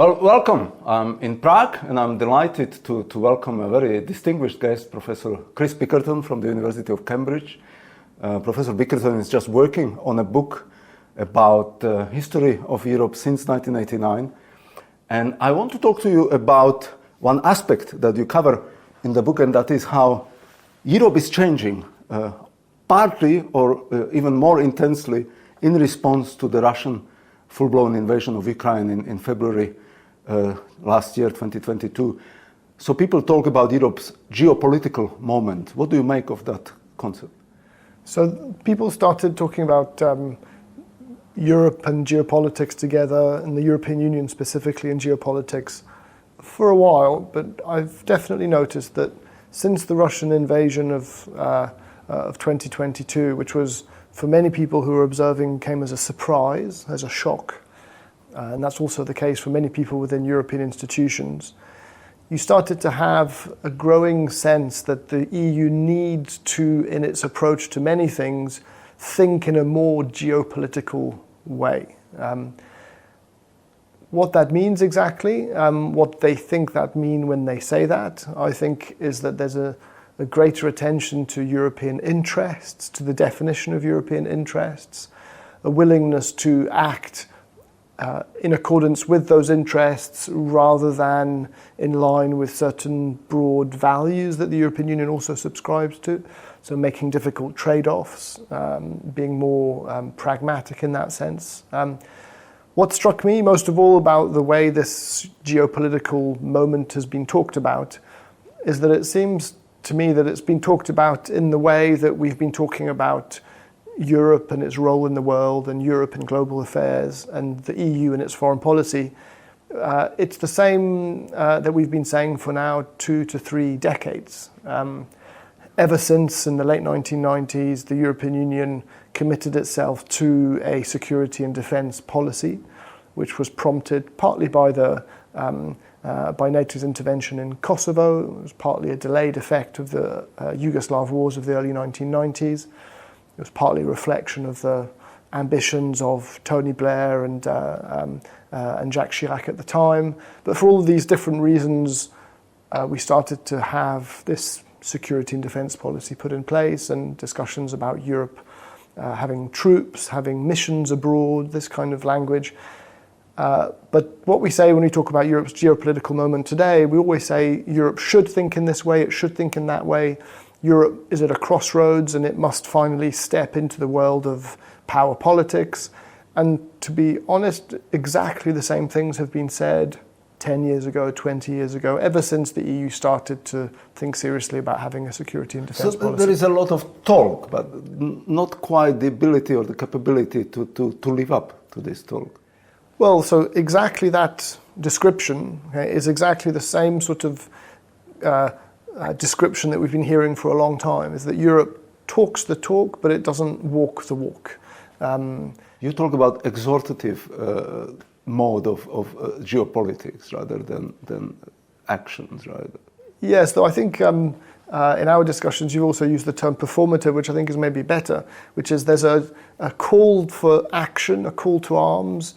Well, welcome. I'm in Prague and I'm delighted to welcome a very distinguished guest, Professor Chris Bickerton from the University of Cambridge. Professor Bickerton is just working on a book about the history of Europe since 1989. And I want to talk to you about one aspect that you cover in the book, and that is how Europe is changing, partly or even more intensely in response to the Russian full-blown invasion of Ukraine in February last year, 2022. So people talk about Europe's geopolitical moment. What do you make of that concept? So people started talking about Europe and geopolitics together, and the European Union specifically in geopolitics for a while, but I've definitely noticed that since the Russian invasion of 2022, which was for many people who were observing came as a surprise, as a shock, and that's also the case for many people within European institutions, you started to have a growing sense that the EU needs to, in its approach to many things, think in a more geopolitical way. What that means exactly, what they think that mean when they say that, I think is that there's a greater attention to European interests, to the definition of European interests, a willingness to act in accordance with those interests rather than in line with certain broad values that the European Union also subscribes to. So making difficult trade-offs, being more pragmatic in that sense. What struck me most of all about the way this geopolitical moment has been talked about is that it seems to me that it's been talked about in the way that we've been talking about Europe and its role in the world and Europe in global affairs and the EU and its foreign policy. It's the same that we've been saying for now 2 to 3 decades. Ever since in the late 1990s, the European Union committed itself to a security and defence policy, which was prompted partly by by NATO's intervention in Kosovo. It was partly a delayed effect of the Yugoslav wars of the early 1990s. It was partly a reflection of the ambitions of Tony Blair and Jacques Chirac at the time. But for all of these different reasons, we started to have this security and defence policy put in place and discussions about Europe having troops, having missions abroad, this kind of language. But what we say when we talk about Europe's geopolitical moment today, we always say Europe should think in this way, it should think in that way. Europe is at a crossroads and it must finally step into the world of power politics. And to be honest, exactly the same things have been said 10 years ago, 20 years ago, ever since the EU started to think seriously about having a security and defence policy. There is a lot of talk, but not quite the ability or the capability to live up to this talk. Well, so exactly that description is exactly the same sort of description that we've been hearing for a long time, is that Europe talks the talk, but it doesn't walk the walk. You talk about exhortative mode of geopolitics rather than actions, right? Yes, though I think in our discussions you've also used the term performative, which I think is maybe better, which is there's a call for action, a call to arms,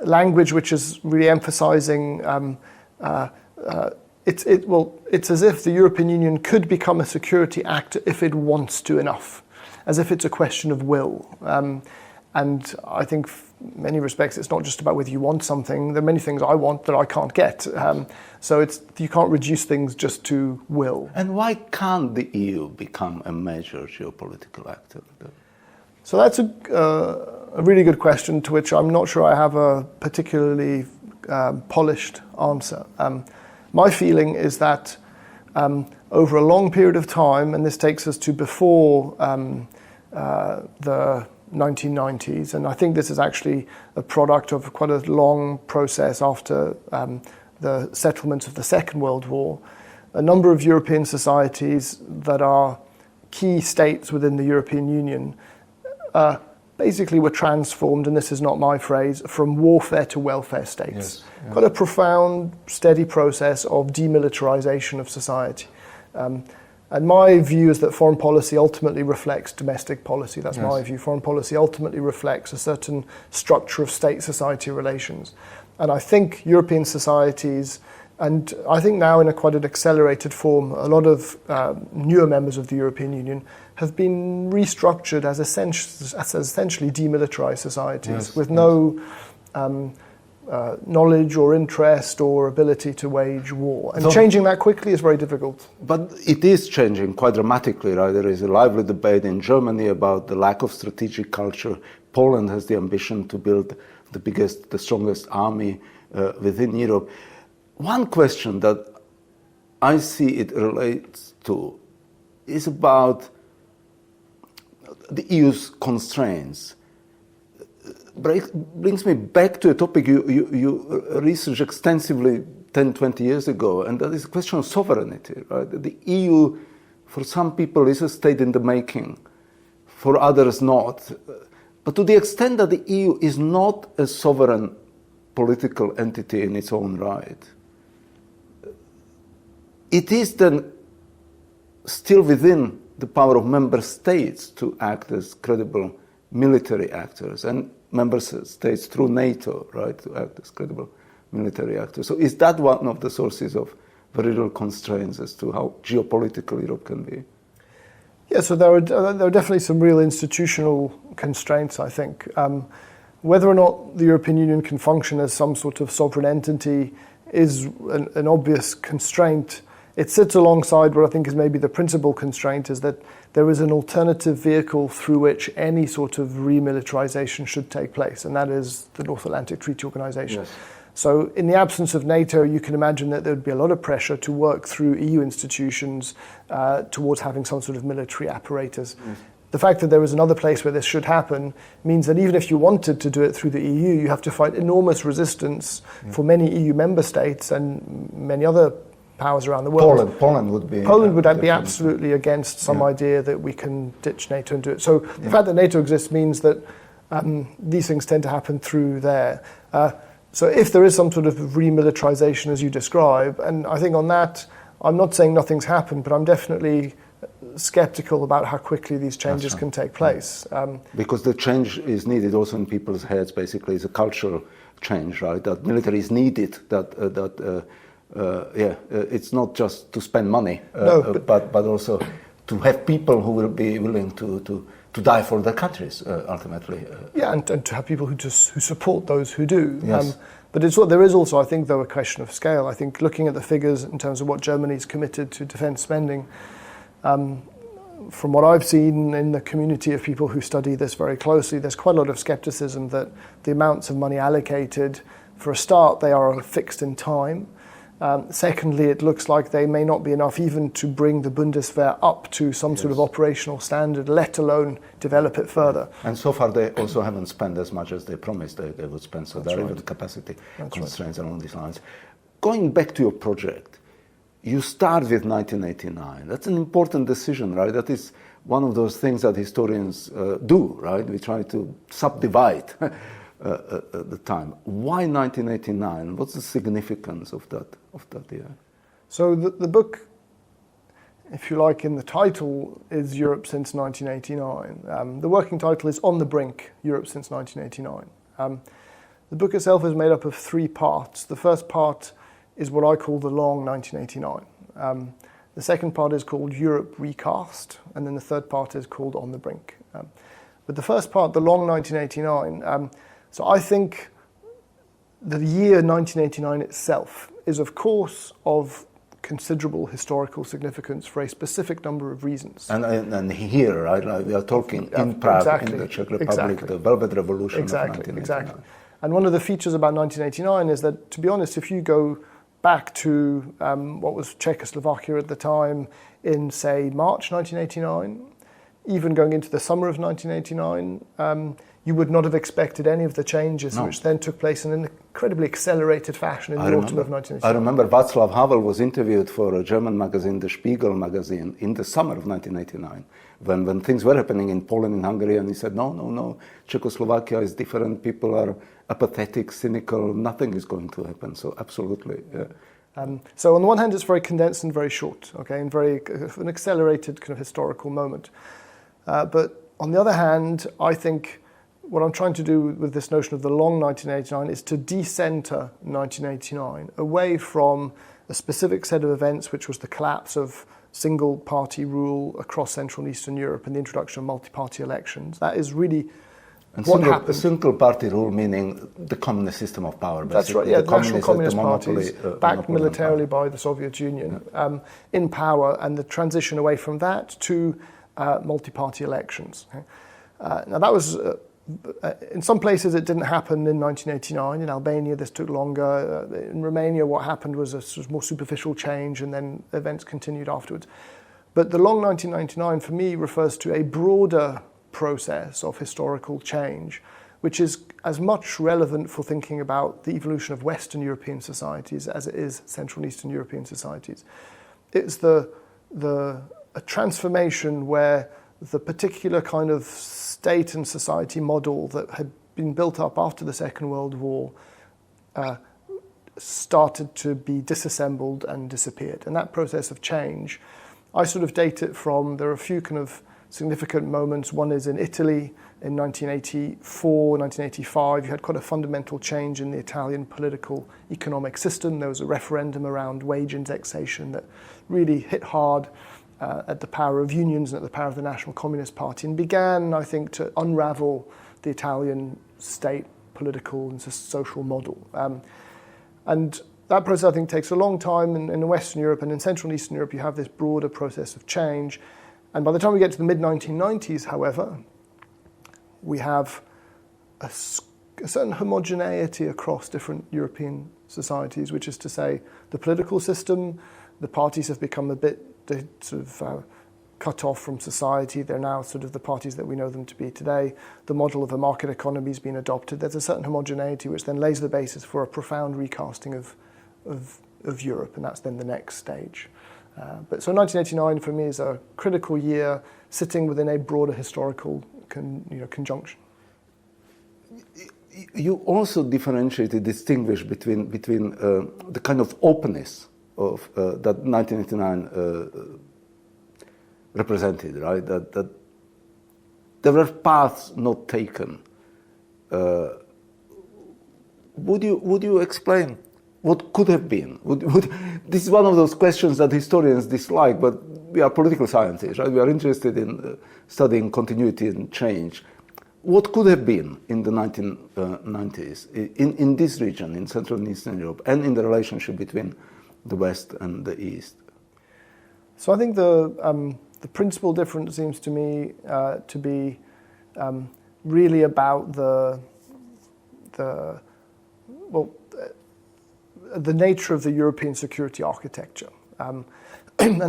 language which is really emphasizing it's as if the European Union could become a security actor if it wants to enough, as if it's a question of will. And I think in many respects it's not just about whether you want something. There are many things I want that I can't get. So you can't reduce things just to will. And why can't the EU become a major geopolitical actor? So that's a really good question to which I'm not sure I have a particularly polished answer. My feeling is that over a long period of time, and this takes us to before the 1990s, and I think this is actually a product of quite a long process after the settlement of the Second World War, a number of European societies that are key states within the European Union basically were transformed, and this is not my phrase, from warfare to welfare states. Yes. Quite a profound, steady process of demilitarization of society. And my view is that foreign policy ultimately reflects domestic policy. That's my view. Foreign policy ultimately reflects a certain structure of state-society relations. And I think European societies, and I think now in quite an accelerated form, a lot of newer members of the European Union have been restructured as essentially demilitarized societies with no knowledge or interest or ability to wage war. And changing that quickly is very difficult. But it is changing quite dramatically, right? There is a lively debate in Germany about the lack of strategic culture. Poland has the ambition to build the biggest, the strongest army within Europe. One question that I see it relates to is about the EU's constraints. Brings me back to a topic you researched extensively 10, 20 years ago, and that is the question of sovereignty. Right? The EU, for some people, is a state in the making, for others not. But to the extent that the EU is not a sovereign political entity in its own right, it is then still within the power of member states to act as credible military actors, and member states through NATO, right, to act as credible military actors. So is that one of the sources of very real constraints as to how geopolitical Europe can be? Yeah, so there are definitely some real institutional constraints, I think. Whether or not the European Union can function as some sort of sovereign entity is an obvious constraint. It sits alongside what I think is maybe the principal constraint, is that there is an alternative vehicle through which any sort of remilitarization should take place, and that is the North Atlantic Treaty Organization. Yes. So in the absence of NATO, you can imagine that there would be a lot of pressure to work through EU institutions towards having some sort of military apparatus. Yes. The fact that there is another place where this should happen means that even if you wanted to do it through the EU, you have to fight enormous resistance for many EU member states and many other powers around the world. Poland would be absolutely against some idea that we can ditch NATO and do it. So the fact that NATO exists means that these things tend to happen through there. So if there is some sort of remilitarization as you describe, and I think on that, I'm not saying nothing's happened, but I'm definitely skeptical about how quickly these changes can take place. Because the change is needed also in people's heads, basically. It's a cultural change, right? That military is needed, it's not just to spend money, but also to have people who will be willing to die for their countries, ultimately. And to have people who support those who do. Yes. But there is also, I think, though, a question of scale. I think looking at the figures in terms of what Germany's committed to defence spending, from what I've seen in the community of people who study this very closely, there's quite a lot of scepticism that the amounts of money allocated, for a start, they are fixed in time. Secondly, it looks like they may not be enough even to bring the Bundeswehr up to some sort of operational standard, let alone develop it further. And so far, they also haven't spent as much as they promised they would spend, so there are even capacity constraints along these lines. Going back to your project, you start with 1989. That's an important decision, right? That is one of those things that historians do, right? We try to subdivide the time. Why 1989? What's the significance of that year? So the book, if you like, in the title is Europe since 1989. The working title is On the Brink, Europe since 1989. The book itself is made up of 3 parts. The first part is what I call the long 1989. The second part is called Europe Recast, and then the third part is called On the Brink. But the first part, the long 1989, so I think the year 1989 itself is, of course, of considerable historical significance for a specific number of reasons. And here, right, like we are talking in Prague, in the Czech Republic, the Velvet Revolution of 1989. Exactly. And one of the features about 1989 is that, to be honest, if you go back to what was Czechoslovakia at the time in, say, March 1989, even going into the summer of 1989, you would not have expected any of the changes which then took place in an incredibly accelerated fashion in the autumn of 1989. I remember Václav Havel was interviewed for a German magazine, the Spiegel magazine, in the summer of 1989, when things were happening in Poland and Hungary, and he said, no, Czechoslovakia is different, people are apathetic, cynical, nothing is going to happen. So absolutely, So on the one hand, it's very condensed and very short, okay, and an accelerated kind of historical moment. But on the other hand, I think what I'm trying to do with this notion of the long 1989 is to decenter 1989 away from a specific set of events, which was the collapse of single-party rule across Central and Eastern Europe and the introduction of multi-party elections. That is really what happened. A single-party rule meaning the communist system of power, basically. That's right, yeah, the national communist monopoly, parties, backed militarily by the Soviet Union, in power, and the transition away from that to multi-party elections. Now that was... in some places it didn't happen in 1989. In Albania this took longer. In Romania what happened was a sort of more superficial change and then events continued afterwards. But the long 1999 for me refers to a broader process of historical change, which is as much relevant for thinking about the evolution of Western European societies as it is Central and Eastern European societies. It's a transformation where the particular kind of state and society model that had been built up after the Second World War started to be disassembled and disappeared. And that process of change, I sort of date it from, there are a few kind of significant moments. One is in Italy in 1984, 1985. You had quite a fundamental change in the Italian political economic system. There was a referendum around wage indexation that really hit hard at the power of unions and at the power of the National Communist Party, and began, I think, to unravel the Italian state political and social model. And that process, I think, takes a long time in Western Europe, and in Central and Eastern Europe you have this broader process of change. And by the time we get to the mid-1990s, however, we have a certain homogeneity across different European societies, which is to say the political system, the parties have become a bit cut off from society. They're now sort of the parties that we know them to be today. The model of a market economy has been adopted. There's a certain homogeneity which then lays the basis for a profound recasting of Europe, and that's then the next stage. But so 1989 for me is a critical year sitting within a broader historical conjunction. You also distinguish between the kind of openness of that 1989 represented, right? That there were paths not taken. Would you explain what could have been? This is one of those questions that historians dislike, but we are political scientists, right? We are interested in studying continuity and change. What could have been in the 1990s in this region, in Central and Eastern Europe, and in the relationship between the West and the East? So I think the principal difference seems to me to be really about the nature of the European security architecture. And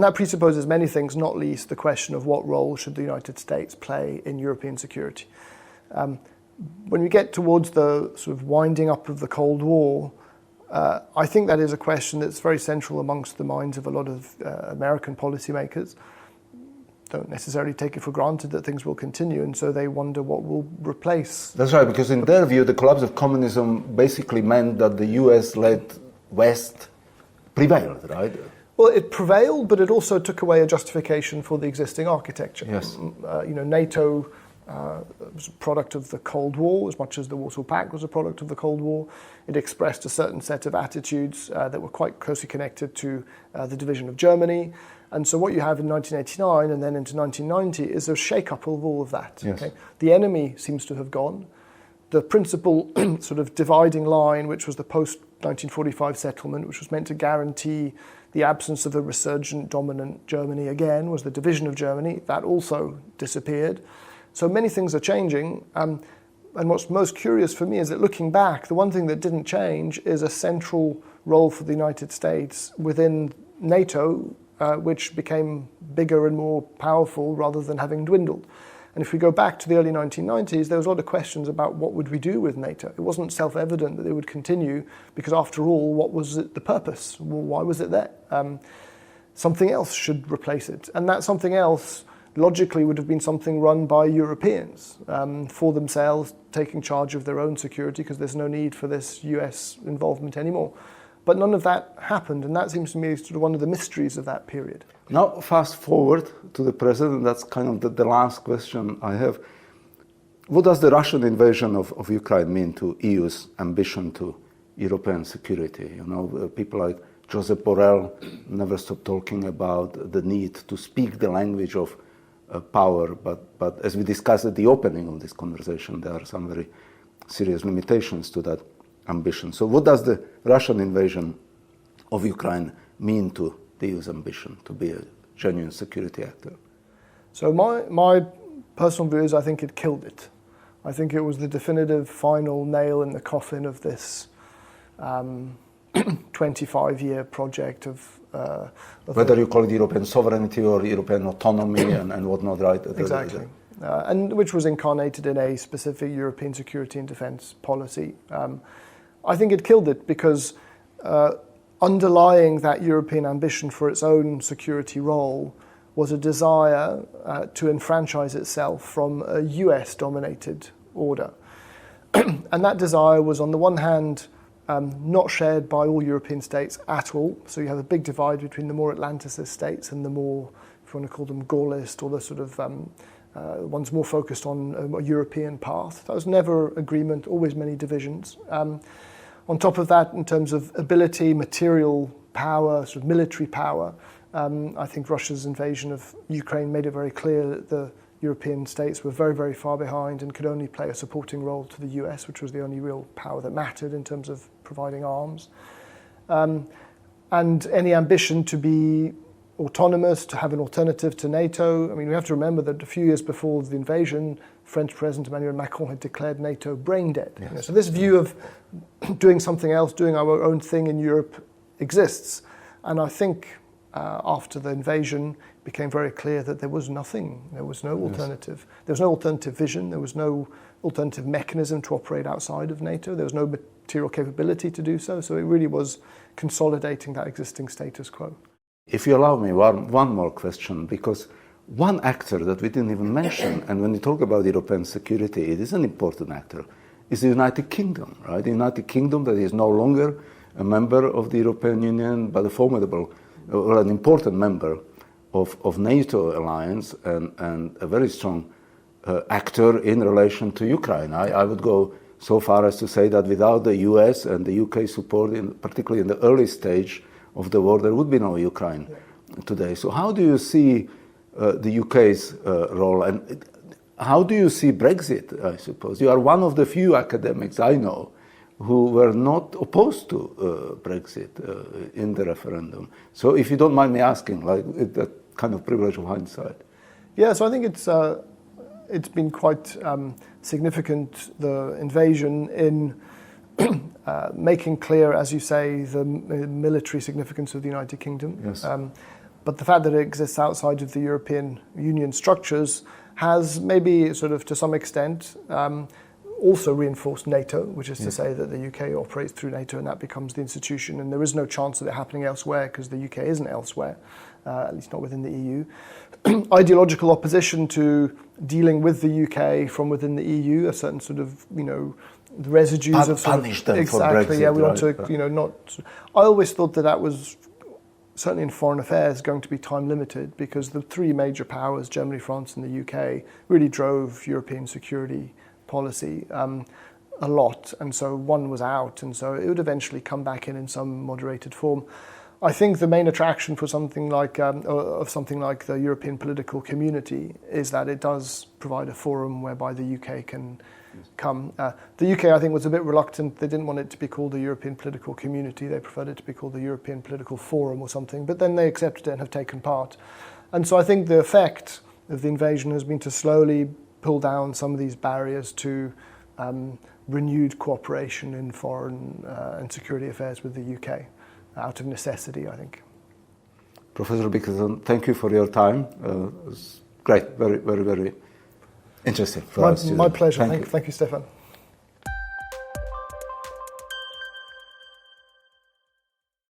that presupposes many things, not least the question of what role should the United States play in European security. When we get towards the sort of winding up of the Cold War, I think that is a question that's very central amongst the minds of a lot of American policymakers. Don't necessarily take it for granted that things will continue, and so they wonder what will replace. That's right, because in their view, the collapse of communism basically meant that the US-led West prevailed, right? Well, it prevailed, but it also took away a justification for the existing architecture. Yes. NATO was a product of the Cold War, as much as the Warsaw Pact was a product of the Cold War. It expressed a certain set of attitudes that were quite closely connected to the division of Germany. And so what you have in 1989 and then into 1990 is a shake-up of all of that. Yes. Okay? The enemy seems to have gone. The principal sort of dividing line, which was the post-1945 settlement, which was meant to guarantee the absence of a resurgent dominant Germany again, was the division of Germany. That also disappeared. So many things are changing. And what's most curious for me is that looking back, the one thing that didn't change is a central role for the United States within NATO, which became bigger and more powerful rather than having dwindled. And if we go back to the early 1990s, there was a lot of questions about what would we do with NATO. It wasn't self-evident that it would continue, because after all, what was the purpose? Well, why was it there? Something else should replace it. And that something else logically would have been something run by Europeans for themselves, taking charge of their own security, because there's no need for this US involvement anymore. But none of that happened, and that seems to me sort of one of the mysteries of that period. Now, fast forward to the present, and that's kind of the last question I have. What does the Russian invasion of Ukraine mean to EU's ambition to European security? You know, people like Josep Borrell never stop talking about the need to speak the language of power, but as we discussed at the opening of this conversation, there are some very serious limitations to that ambition. So what does the Russian invasion of Ukraine mean to the EU's ambition to be a genuine security actor? So my personal view is I think it killed it. I think it was the definitive final nail in the coffin of this 25-year project of whether you call it European sovereignty or European autonomy and whatnot, right? Exactly. And which was incarnated in a specific European security and defence policy. I think it killed it because underlying that European ambition for its own security role was a desire to enfranchise itself from a US-dominated order. And that desire was, on the one hand, not shared by all European states at all. So you have a big divide between the more Atlanticist states and the more, if you want to call them Gaullist, or the sort of ones more focused on a European path. That was never agreement, always many divisions. On top of that, in terms of ability, material power, sort of military power, I think Russia's invasion of Ukraine made it very clear that the European states were very, very far behind and could only play a supporting role to the US, which was the only real power that mattered in terms of providing arms. And any ambition to be autonomous, to have an alternative to NATO. I mean, we have to remember that a few years before the invasion, French President Emmanuel Macron had declared NATO brain dead. Yes. You know, so this view of doing something else, doing our own thing in Europe exists. And I think after the invasion, it became very clear that there was nothing. There was no alternative. There was no alternative vision. There was no alternative mechanism to operate outside of NATO. There was no material capability to do so. So it really was consolidating that existing status quo. If you allow me one more question, because one actor that we didn't even mention, and when you talk about European security, it is an important actor, is the United Kingdom, right? The United Kingdom that is no longer a member of the European Union, but a formidable or an important member of NATO alliance and a very strong actor in relation to Ukraine. I would go so far as to say that without the US and the UK support, particularly in the early stage of the war, there would be no Ukraine today. So how do you see the UK's role, and how do you see Brexit, I suppose? You are one of the few academics I know who were not opposed to Brexit in the referendum. So if you don't mind me asking, like that kind of privilege of hindsight. Yeah, so I think it's been quite significant, the invasion, in making clear, as you say, the military significance of the United Kingdom. Yes. But the fact that it exists outside of the European Union structures has maybe sort of to some extent also reinforced NATO, which is to say that the UK operates through NATO and that becomes the institution, and there is no chance of it happening elsewhere because the UK isn't elsewhere, at least not within the EU. Ideological opposition to dealing with the UK from within the EU, a certain sort of, you know, the residues of sort punish them exactly, for Brexit, yeah, we want right? to, you know, not. I always thought that was certainly in foreign affairs going to be time limited because the three major powers, Germany, France, and the UK, really drove European security policy a lot, and so one was out, and so it would eventually come back in some moderated form. I think the main attraction for something like the European political community is that it does provide a forum whereby the UK can come. The UK, I think, was a bit reluctant. They didn't want it to be called the European Political Community. They preferred it to be called the European Political Forum or something, but then they accepted it and have taken part. And so I think the effect of the invasion has been to slowly pull down some of these barriers to renewed cooperation in foreign and security affairs with the UK, out of necessity, I think. Professor Bickerton, thank you for your time. It was great, very, very, very interesting for us. My pleasure. Thank you. Thank you, Stefan.